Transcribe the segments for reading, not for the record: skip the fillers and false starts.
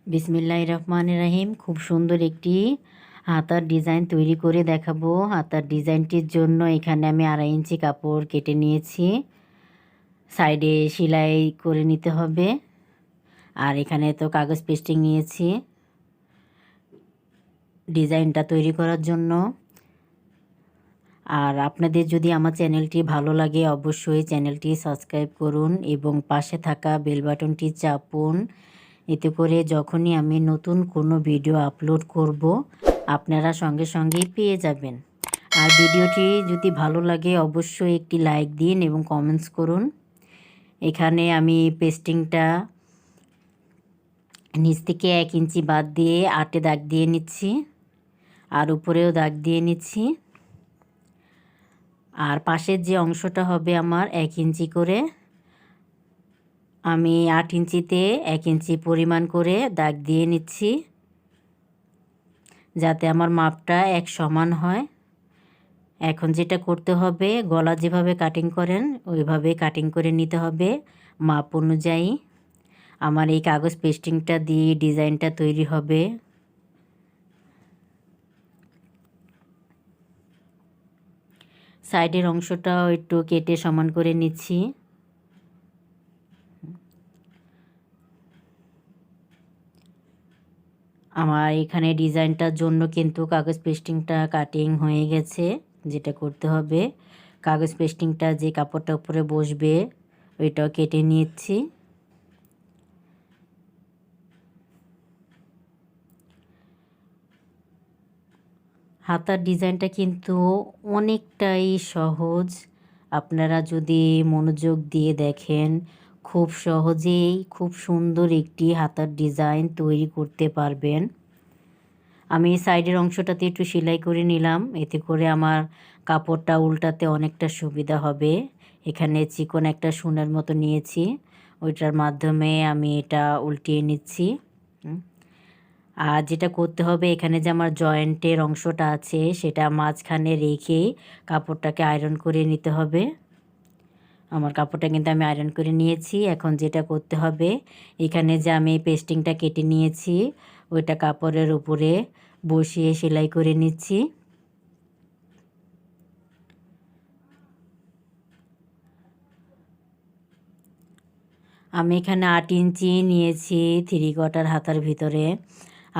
বিসমিল্লাহির রহমানির রহিম। খুব সুন্দর একটি হাতার ডিজাইন তৈরি করে দেখাবো। হাতার ডিজাইনটির জন্য এখানে আমি 2.5 ইঞ্চি কাপড় কেটে নিয়েছি। সাইডে সেলাই করে নিতে হবে। আর এখানে তো কাগজ পেস্টিং নিয়েছি ডিজাইনটা তৈরি করার জন্য। আর আপনাদের যদি আমার চ্যানেলটি ভালো লাগে অবশ্যই চ্যানেলটি সাবস্ক্রাইব করুন এবং পাশে থাকা বেল বাটনটি চাপুন। এতে করে যখনই আমি নতুন কোনো ভিডিও আপলোড করব আপনারা সঙ্গে সঙ্গেই পেয়ে যাবেন। আর ভিডিওটি যদি ভালো লাগে অবশ্যই একটি লাইক দিন এবং কমেন্টস করুন। এখানে আমি পেস্টিংটা নিচ থেকে 1 ইঞ্চি বাদ দিয়ে আটে দাগ দিয়ে নিচ্ছি, আর উপরেও দাগ দিয়ে নিচ্ছি। আর পাশের যে অংশটা হবে আমার 1 ইঞ্চি করে, আমি 8 ইঞ্চিতে 1 ইঞ্চি পরিমাণ করে দাগ দিয়ে নিচ্ছি, যাতে আমার মাপটা এক সমান হয়। এখন যেটা করতে হবে, গলা যেভাবে কাটিং করেন ওইভাবে কাটিং করে নিতে হবে মাপ অনুযায়ী। আমার এই কাগজ পেস্টিংটা দিয়ে ডিজাইনটা তৈরি হবে। সাইডের অংশটাও একটু কেটে সমান করে নিচ্ছি। আমার এখানে ডিজাইনটার জন্য কিন্তু কাগজ পেস্টিংটা কাটিং হয়ে গেছে। যেটা করতে হবে, কাগজ পেস্টিংটা যে কাপড়টা উপরে বসবে ওইটাও কেটে নিচ্ছি। হাতার ডিজাইনটা কিন্তু অনেকটাই সহজ। আপনারা যদি মনোযোগ দিয়ে দেখেন খুব সহজেই খুব সুন্দর একটি হাতার ডিজাইন তৈরি করতে পারবেন। আমি সাইডের অংশটাতে একটু সেলাই করে নিলাম, এতে করে আমার কাপড়টা উল্টাতে অনেকটা সুবিধা হবে। এখানে চিকন একটা সুনের মতো নিয়েছি, ওইটার মাধ্যমে আমি এটা উল্টিয়ে নিচ্ছি। আর যেটা করতে হবে, এখানে যে আমার জয়েন্টের অংশটা আছে সেটা মাঝখানে রেখে কাপড়টাকে আয়রন করে নিতে হবে। আমার কাপড়টা কিন্তু আমি আয়রন করে নিয়েছি। এখন যেটা করতে হবে, এখানে যে আমি পেস্টিংটা কেটে নিয়েছি ওইটা কাপড়ের উপরে বসিয়ে সেলাই করে নিচ্ছি। আমি এখানে 8 ইঞ্চি নিয়েছি 3/4 হাতার ভিতরে।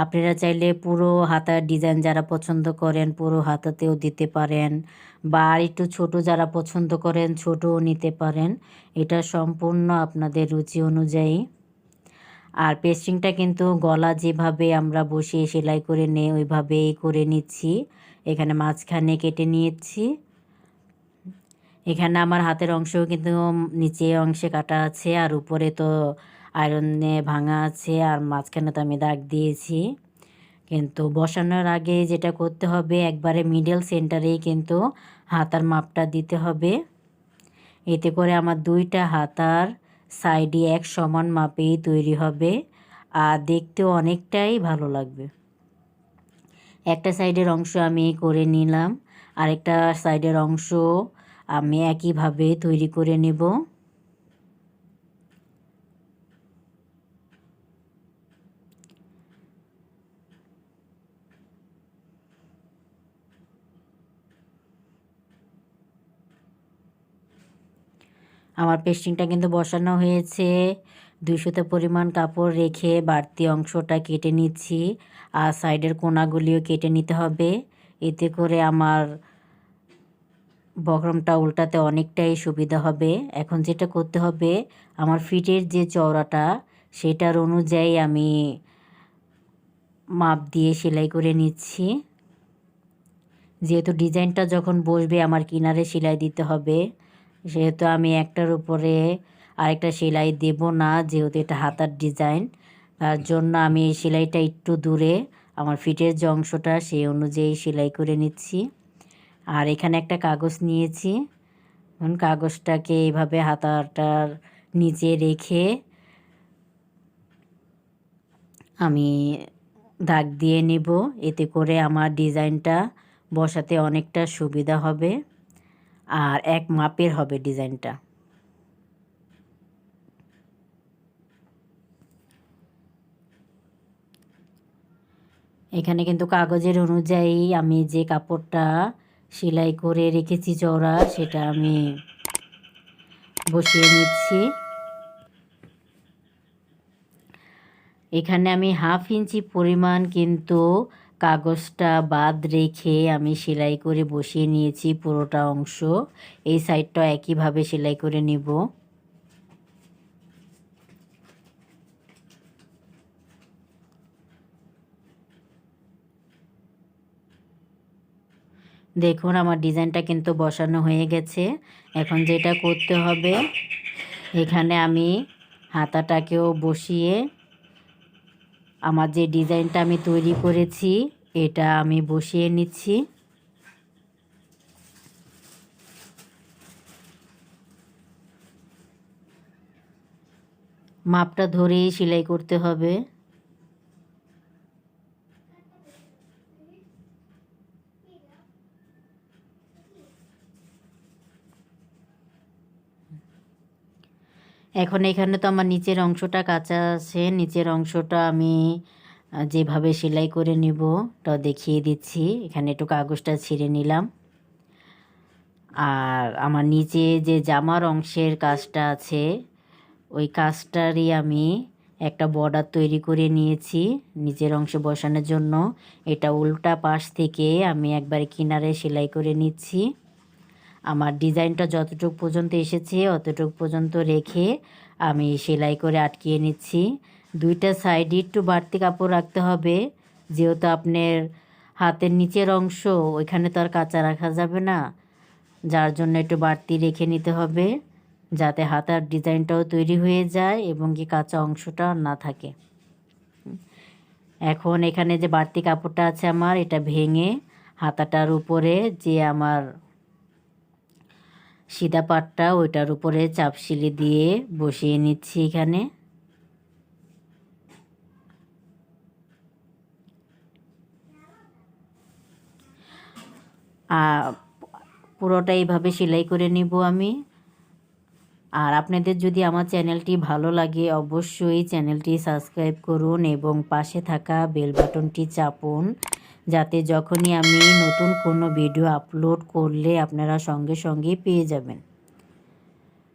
আপনারা চাইলে পুরো হাতার ডিজাইন যারা পছন্দ করেন পুরো হাতাতেও দিতে পারেন, বা আর একটু ছোটো যারা পছন্দ করেন ছোটও নিতে পারেন। এটা সম্পূর্ণ আপনাদের রুচি অনুযায়ী। আর পেস্টিংটা কিন্তু গলা যেভাবে আমরা বসিয়ে সেলাই করে নেই ওইভাবেই করে নিচ্ছি। এখানে মাঝখানে কেটে নিয়েছি। এখানে আমার হাতের অংশও কিন্তু নিচে অংশে কাটা আছে, আর উপরে তো আয়রনে ভাঙা আছে, আর মাঝখানে তো আমি দাগ দিয়েছি। কিন্তু বসানোর আগে যেটা করতে হবে, একবারে মিডল সেন্টারেই কিন্তু হাতার মাপটা দিতে হবে। এতে করে আমার দুইটা হাতার সাইডে এক সমান মাপেই তৈরি হবে, আর দেখতেও অনেকটাই ভালো লাগবে। একটা সাইডের অংশ আমি করে নিলাম, আরেকটা সাইডের অংশ আমি একইভাবে তৈরি করে নেব। আমার পেস্টিংটা কিন্তু বসানো হয়েছে। 200 পরিমাণ কাপড় রেখে বাড়তি অংশটা কেটে নিচ্ছি, আর সাইডের কোণাগুলিও কেটে নিতে হবে। এতে করে আমার বক্রমটা উল্টাতে অনেকটাই সুবিধা হবে। এখন যেটা করতে হবে, আমার ফিটের যে চওড়াটা সেটার অনুযায়ী আমি মাপ দিয়ে সেলাই করে নিচ্ছি। যেহেতু ডিজাইনটা যখন বসবে আমার কিনারে সেলাই দিতে হবে, সেহেতু আমি একটার উপরে আরেকটা সেলাই দেব না, যেহেতু এটা হাতার ডিজাইন। তার জন্য আমি এই সেলাইটা একটু দূরে আমার ফিটের যে অংশটা সেই অনুযায়ী সেলাই করে নিচ্ছি। আর এখানে একটা কাগজ নিয়েছি, কাগজটাকে এইভাবে হাতাটার নিচে রেখে আমি দাগ দিয়ে নেব। এতে করে আমার ডিজাইনটা বসাতে অনেকটা সুবিধা হবে, আর এক মাপের হবে ডিজাইনটা। এখানে কিন্তু কাগজের অনুযায়ী আমি যে কাপড়টা সেলাই করে রেখেছি চওড়া, সেটা আমি বসিয়ে নিচ্ছি। এখানে আমি 1/2 ইঞ্চি পরিমাণ কিন্তু কাগজটা বাদ রেখে আমি সেলাই করে বসিয়ে নিয়েছি পুরোটা অংশ। এই সাইডটা একইভাবে সেলাই করে নিব। দেখুন আমার ডিজাইনটা কিন্তু বসানো হয়ে গেছে। এখন যেটা করতে হবে, এখানে আমি হাতাটাকেও বসিয়ে আমার যে ডিজাইনটা আমি তৈরি করেছি এটা আমি বসিয়ে নিচ্ছি। মাপটা ধরেই সেলাই করতে হবে। এখন এখানে তো আমার নিচের অংশটা কাঁচা আছে, নিচের অংশটা আমি যেভাবে সেলাই করে নেব তা দেখিয়ে দিচ্ছি। এখানে একটু কাগজটা ছিঁড়ে নিলাম। আর আমার নিচে যে জামার অংশের কাজটা আছে ওই কাজটারই আমি একটা বর্ডার তৈরি করে নিয়েছি নিচের অংশে বসানোর জন্য। এটা উল্টা পাশ থেকে আমি একবারে কিনারে সেলাই করে নিচ্ছি। আমার ডিজাইনটা যতটুকু পর্যন্ত এসেছে অতটুকু পর্যন্ত রেখে আমি সেলাই করে আটকিয়ে নিচ্ছি। দুইটা সাইডে একটু বাড়তি কাপড় রাখতে হবে, যেহেতু আপনার হাতের নিচের অংশ ওইখানে তো আর কাঁচা রাখা যাবে না, যার জন্য একটু বাড়তি রেখে নিতে হবে যাতে হাতার ডিজাইনটাও তৈরি হয়ে যায় এবং কি কাঁচা অংশটা না থাকে। এখন এখানে যে বাড়তি কাপড়টা আছে আমার, এটা ভেঙে হাতাটার উপরে যে আমার সিধা পাটটা ওইটার উপরে চাপ সিলি দিয়ে বসিয়ে নিচ্ছি। এখানে পুরোটা এইভাবে সেলাই করে নিব আমি। আর আপনাদের যদি আমার চ্যানেলটি ভালো লাগে অবশ্যই চ্যানেলটি সাবস্ক্রাইব করুন এবং পাশে থাকা বেল বাটনটি চাপুন, যাতে যখনই আমি নতুন কোনো ভিডিও আপলোড করলে আপনারা সঙ্গে সঙ্গে পেয়ে যাবেন।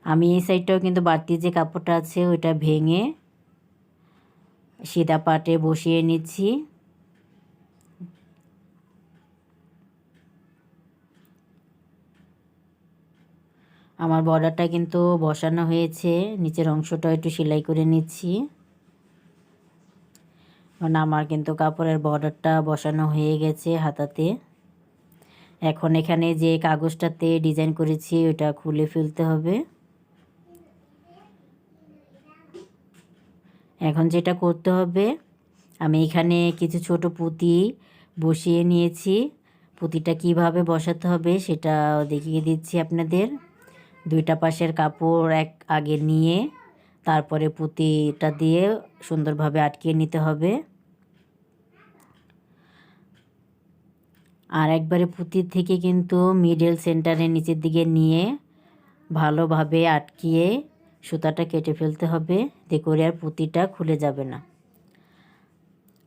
আমি এই সাইডটাও কিন্তু বাড়তি যে কাপড়টা আছে ওইটা ভেঙে সিধা পাটে বসিয়ে নিচ্ছি। আমার বর্ডারটা কিন্তু বসানো হয়েছে, নিচের অংশটা একটু সেলাই করে নিচ্ছি। কারণ আমার কিন্তু কাপড়ের বর্ডারটা বসানো হয়ে গেছে হাতাতে। এখন এখানে যে কাগজটাতে ডিজাইন করেছি ওটা খুলে ফেলতে হবে। এখন যেটা করতে হবে, আমি এখানে কিছু ছোট পুঁতি বসিয়ে নিয়েছি। পুঁতিটা কিভাবে বসাতে হবে সেটা দেখিয়ে দিচ্ছি আপনাদের। দুইটা পাশের কাপড় আগে নিয়ে তারপরে পুঁতিটা দিয়ে সুন্দরভাবে আটকিয়ে নিতে হবে। আর একবারে পুঁতির থেকে কিন্তু মিডল সেন্টারের নিচের দিকে নিয়ে ভালোভাবে আটকিয়ে সুতাটা কেটে ফেলতে হবে, এতে করে আর পুঁতিটা খুলে যাবে না।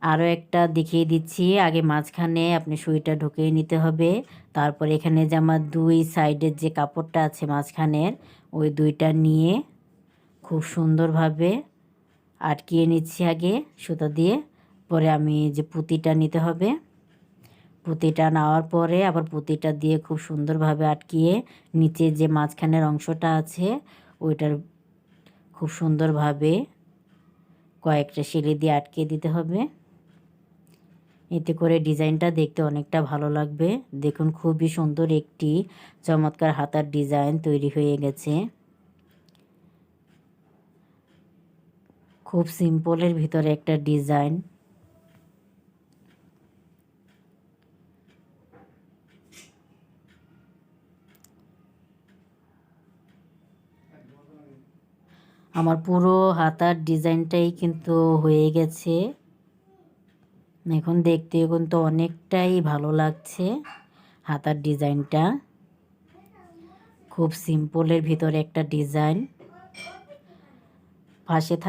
আরও একটা দেখিয়ে দিচ্ছি, আগে মাঝখানে আপনি সুইটা ঢুকিয়ে নিতে হবে। তারপর এখানে যে আমার দুই সাইডের যে কাপড়টা আছে মাঝখানের ওই দুইটা নিয়ে খুব সুন্দরভাবে আটকিয়ে নিচ্ছি আগে সুতা দিয়ে। পরে আমি যে পুঁতিটা নিতে হবে, পুঁতিটা নেওয়ার পরে আবার পুঁতিটা দিয়ে খুব সুন্দরভাবে আটকিয়ে নিচে যে মাঝখানের অংশটা আছে ওইটার খুব সুন্দরভাবে কয়েকটা সিলি দিয়ে আটকে দিতে হবে। এতে করে ডিজাইনটা দেখতে অনেকটা ভালো লাগবে। দেখুন খুবই সুন্দর একটি চমৎকার হাতার ডিজাইন তৈরি হয়ে গেছে। খুব সিম্পলের ভিতরে একটা ডিজাইন। আমার পুরো হাতার ডিজাইনটাই কিন্তু হয়ে গেছে। এখন দেখতে কিন্তু অনেকটাই ভালো লাগছে হাতার ডিজাইনটা। খুব সিম্পলের ভিতরে একটা ডিজাইন। পাশে